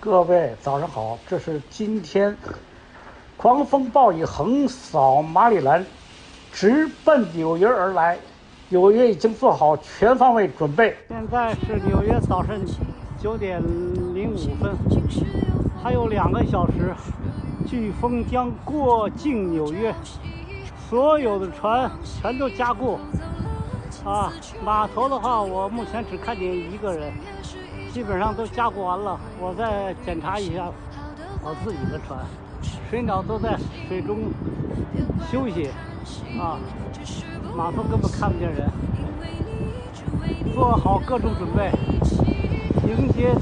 各位早上好，这是今天狂风暴雨横扫马里兰，直奔纽约而来。纽约已经做好全方位准备。现在是纽约早晨9:05，还有2个小时，飓风将过境纽约，所有的船全都加固。码头的话，我目前只看见1个人。基本上都加固完了，我再检查一下我自己的船，水鸟都在水中休息码头根本看不见人，做好各种准备，迎接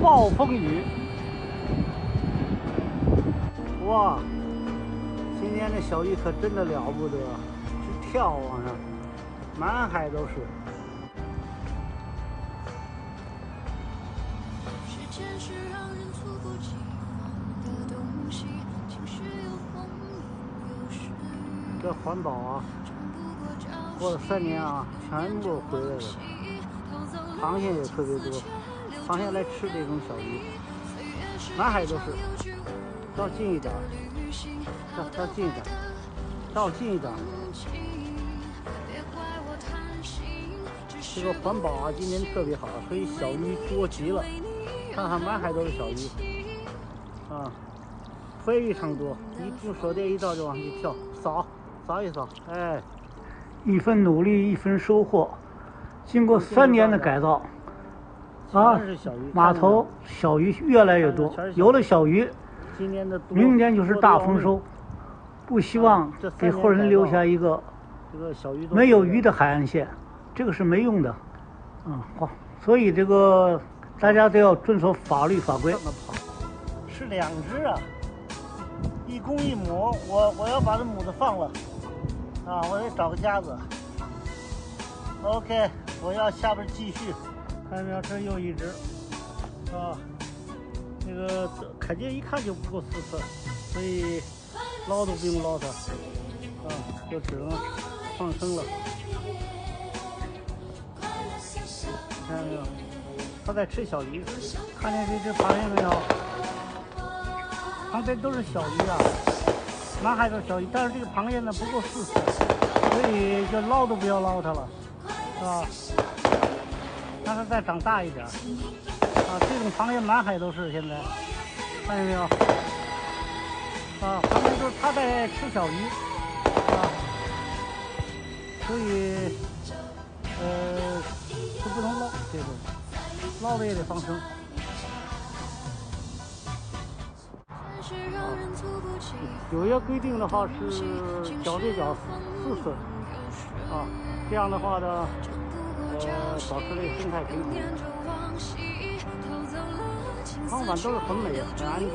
暴风雨。哇，今天的小鱼可真的了不得，直跳往上，满海都是。这环保过了3年全部回来了，螃蟹也特别多，螃蟹来吃这种小鱼，满海都是。照近一点，照近一点，照近一点。这个环保今年特别好，所以小鱼多极了。看看满海都是小鱼，非常多。用手电一照就往上去跳，扫一扫，一分努力一分收获。经过3年的改造，码头小鱼越来越多，有了小鱼，明年就是大丰收。不希望给后人留下一个没有鱼的海岸线，这个是没用的。所以这个大家都要遵守法律法规。是2只一公一母，我要把这母的放了我得找个夹子。OK， 我要下边继续。看见没有，这又1只那个凯杰一看就不够4寸，所以捞都不用捞它就只能放生了。看见没有，它在吃小鱼。看见这只螃蟹没有？旁边都是小鱼满海都是小鱼，但是这个螃蟹呢不够4寸，所以就捞都不要捞它了，让它再长大一点这种螃蟹满海都是。现在看见没有？旁边都是它在吃小鱼所以就不能捞，这种捞的也得放生。纽约规定的话是脚对脚4寸这样的话呢，保持这个生态平衡。傍晚都是很美很安静。